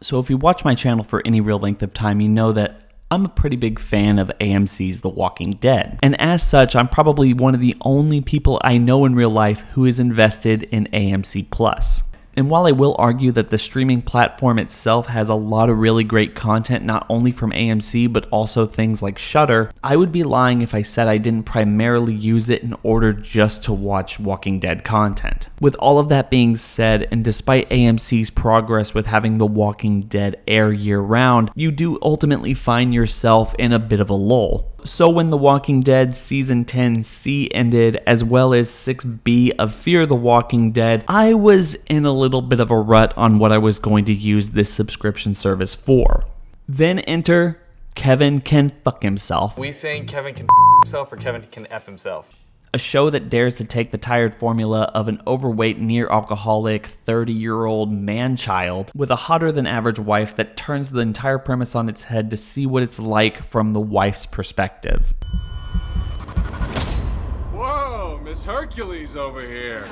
So if you watch my channel for any real length of time, you know that I'm a pretty big fan of AMC's The Walking Dead. And as such, I'm probably one of the only people I know in real life who is invested in AMC Plus. And while I will argue that the streaming platform itself has a lot of really great content, not only from AMC, but also things like Shudder, I would be lying if I said I didn't primarily use it in order just to watch Walking Dead content. With all of that being said, and despite AMC's progress with having The Walking Dead air year-round, you do ultimately find yourself in a bit of a lull. So when The Walking Dead Season 10C ended, as well as 6B of Fear the Walking Dead, I was in a little bit of a rut on what I was going to use this subscription service for. Then enter Kevin Can Fuck Himself. We saying Kevin can himself or Kevin can F himself? A show that dares to take the tired formula of an overweight, near-alcoholic, 30-year-old man-child with a hotter-than-average wife that turns the entire premise on its head to see what it's like from the wife's perspective. Whoa, Miss Hercules over here.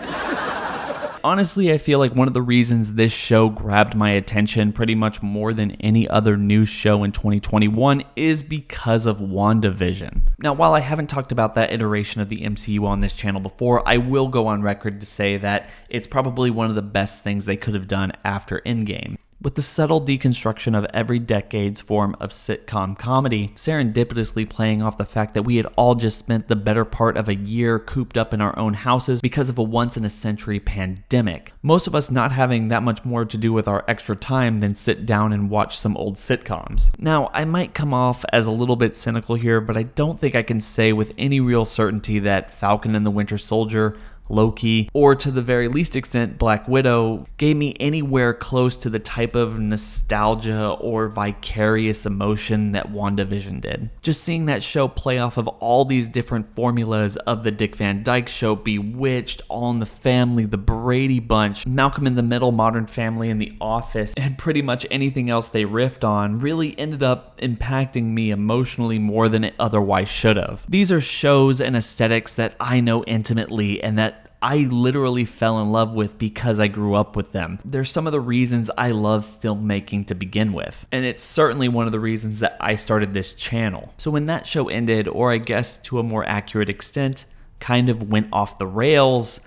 Honestly, I feel like one of the reasons this show grabbed my attention pretty much more than any other news show in 2021 is because of Wanda Vision. Now, while I haven't talked about that iteration of the MCU on this channel before, I will go on record to say that it's probably one of the best things they could have done after Endgame. With the subtle deconstruction of every decade's form of sitcom comedy, serendipitously playing off the fact that we had all just spent the better part of a year cooped up in our own houses because of a once-in-a-century pandemic. Most of us not having that much more to do with our extra time than sit down and watch some old sitcoms. Now, I might come off as a little bit cynical here, but I don't think I can say with any real certainty that Falcon and the Winter Soldier, Loki, or to the very least extent Black Widow, gave me anywhere close to the type of nostalgia or vicarious emotion that Wanda Vision did. Just seeing that show play off of all these different formulas of the Dick Van Dyke Show, Bewitched, All in the Family, The Brady Bunch, Malcolm in the Middle, Modern Family, and The Office, and pretty much anything else they riffed on, really ended up impacting me emotionally more than it otherwise should have. These are shows and aesthetics that I know intimately and that I literally fell in love with because I grew up with them. They're some of the reasons I love filmmaking to begin with, and it's certainly one of the reasons that I started this channel. So when that show ended, or I guess to a more accurate extent, kind of went off the rails,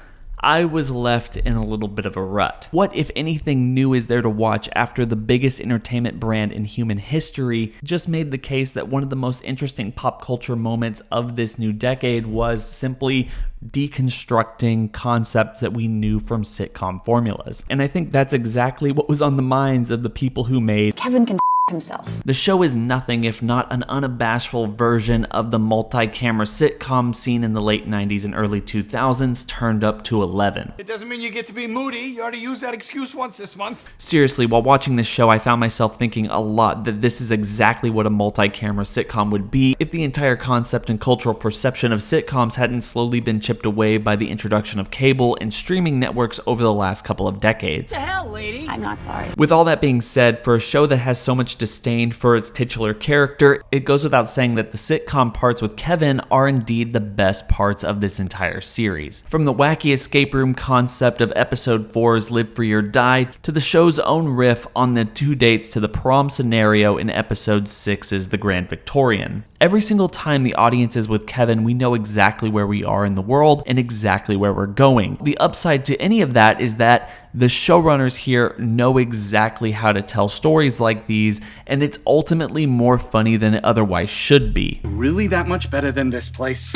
I was left in a little bit of a rut. What, if anything, new is there to watch after the biggest entertainment brand in human history just made the case that one of the most interesting pop culture moments of this new decade was simply deconstructing concepts that we knew from sitcom formulas. And I think that's exactly what was on the minds of the people who made Kevin Can Himself. The show is nothing if not an unabashful version of the multi-camera sitcom seen in the late 90s and early 2000s turned up to 11. It doesn't mean you get to be moody. You already used that excuse once this month. Seriously, while watching this show, I found myself thinking a lot that this is exactly what a multi-camera sitcom would be if the entire concept and cultural perception of sitcoms hadn't slowly been chipped away by the introduction of cable and streaming networks over the last couple of decades. What the hell, lady? I'm not sorry. With all that being said, for a show that has so much disdain for its titular character, it goes without saying that the sitcom parts with Kevin are indeed the best parts of this entire series. From the wacky escape room concept of episode 4's Live Free or Die, to the show's own riff on the 2 dates to the prom scenario in episode 6's The Grand Victorian. Every single time the audience is with Kevin, we know exactly where we are in the world and exactly where we're going. The upside to any of that is that the showrunners here know exactly how to tell stories like these, and it's ultimately more funny than it otherwise should be. Really that much better than this place?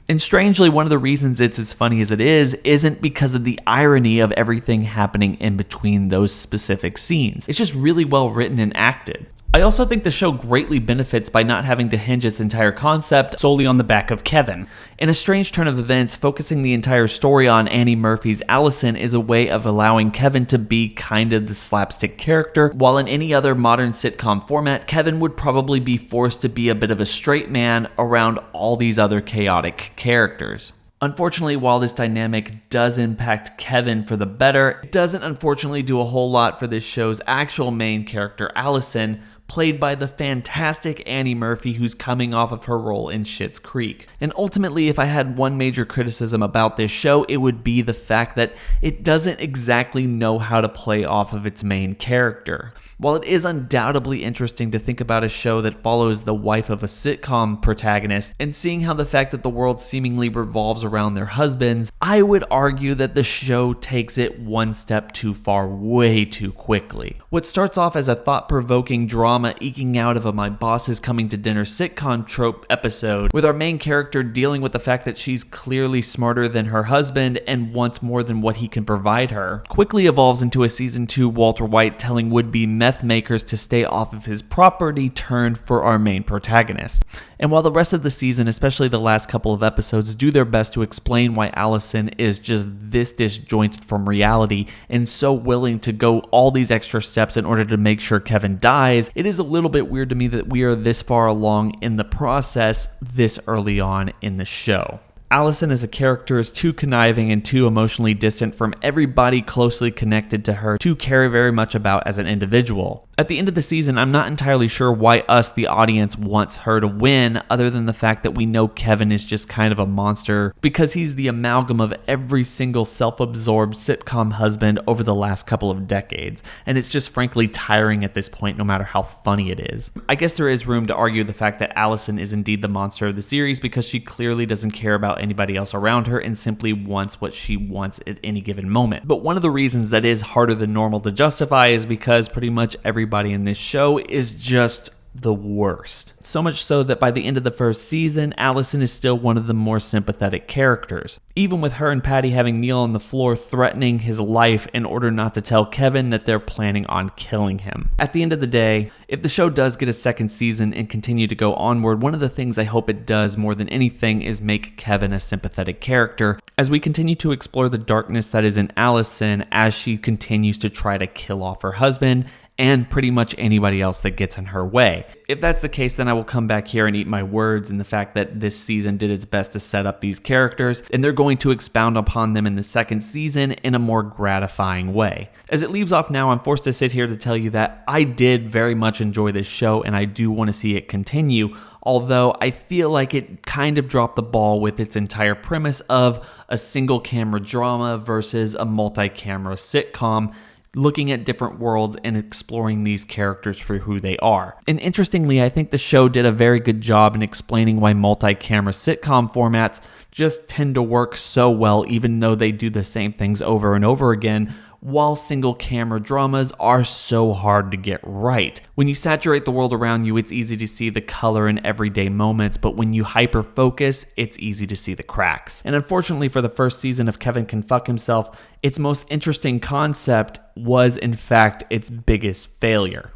And strangely, one of the reasons it's as funny as it is isn't because of the irony of everything happening in between those specific scenes. It's just really well written and acted. I also think the show greatly benefits by not having to hinge its entire concept solely on the back of Kevin. In a strange turn of events, focusing the entire story on Annie Murphy's Allison is a way of allowing Kevin to be kind of the slapstick character, while in any other modern sitcom format, Kevin would probably be forced to be a bit of a straight man around all these other chaotic characters. Unfortunately, while this dynamic does impact Kevin for the better, it doesn't unfortunately do a whole lot for this show's actual main character, Allison, played by the fantastic Annie Murphy, who's coming off of her role in Schitt's Creek. And ultimately, if I had one major criticism about this show, it would be the fact that it doesn't exactly know how to play off of its main character. While it is undoubtedly interesting to think about a show that follows the wife of a sitcom protagonist and seeing how the fact that the world seemingly revolves around their husbands, I would argue that the show takes it one step too far way too quickly. What starts off as a thought-provoking drama eking out of a My Boss Is Coming to Dinner sitcom trope episode, with our main character dealing with the fact that she's clearly smarter than her husband and wants more than what he can provide her, quickly evolves into a season 2 Walter White telling would-be meth makers to stay off of his property turn for our main protagonist. And while the rest of the season, especially the last couple of episodes, do their best to explain why Allison is just this disjointed from reality and so willing to go all these extra steps in order to make sure Kevin dies, it is a little bit weird to me that we are this far along in the process this early on in the show. Allison as a character is too conniving and too emotionally distant from everybody closely connected to her to care very much about as an individual. At the end of the season, I'm not entirely sure why us, the audience, wants her to win, other than the fact that we know Kevin is just kind of a monster because he's the amalgam of every single self-absorbed sitcom husband over the last couple of decades, and it's just frankly tiring at this point no matter how funny it is. I guess there is room to argue the fact that Allison is indeed the monster of the series because she clearly doesn't care about anybody else around her and simply wants what she wants at any given moment. But one of the reasons that is harder than normal to justify is because pretty much everybody in this show is just the worst. So much so that by the end of the first season, Allison is still one of the more sympathetic characters. Even with her and Patty having Neil on the floor threatening his life in order not to tell Kevin that they're planning on killing him. At the end of the day, if the show does get a second season and continue to go onward, one of the things I hope it does more than anything is make Kevin a sympathetic character as we continue to explore the darkness that is in Allison as she continues to try to kill off her husband and pretty much anybody else that gets in her way. If that's the case, then I will come back here and eat my words in the fact that this season did its best to set up these characters, and they're going to expound upon them in the second season in a more gratifying way. As it leaves off now, I'm forced to sit here to tell you that I did very much enjoy this show, and I do want to see it continue, although I feel like it kind of dropped the ball with its entire premise of a single camera drama versus a multi-camera sitcom, looking at different worlds and exploring these characters for who they are. And interestingly, I think the show did a very good job in explaining why multi-camera sitcom formats just tend to work so well even though they do the same things over and over again, while single camera dramas are so hard to get right. When you saturate the world around you, it's easy to see the color in everyday moments, but when you hyper focus, it's easy to see the cracks. And unfortunately for the first season of Kevin Can Fuck Himself, its most interesting concept was in fact its biggest failure.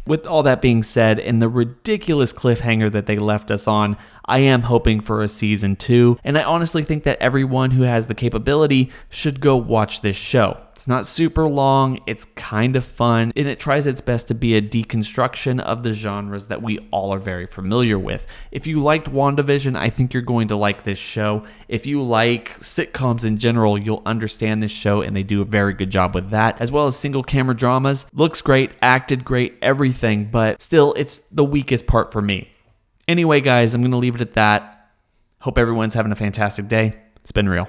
With all that being said, and the ridiculous cliffhanger that they left us on, I am hoping for a season 2, and I honestly think that everyone who has the capability should go watch this show. It's not super long, it's kind of fun, and it tries its best to be a deconstruction of the genres that we all are very familiar with. If you liked Wanda Vision, I think you're going to like this show. If you like sitcoms in general, you'll understand this show, and they do a very good job with that, as well as single camera dramas. Looks great, acted great, everything, but still, it's the weakest part for me. Anyway, guys, I'm going to leave it at that. Hope everyone's having a fantastic day. It's been real.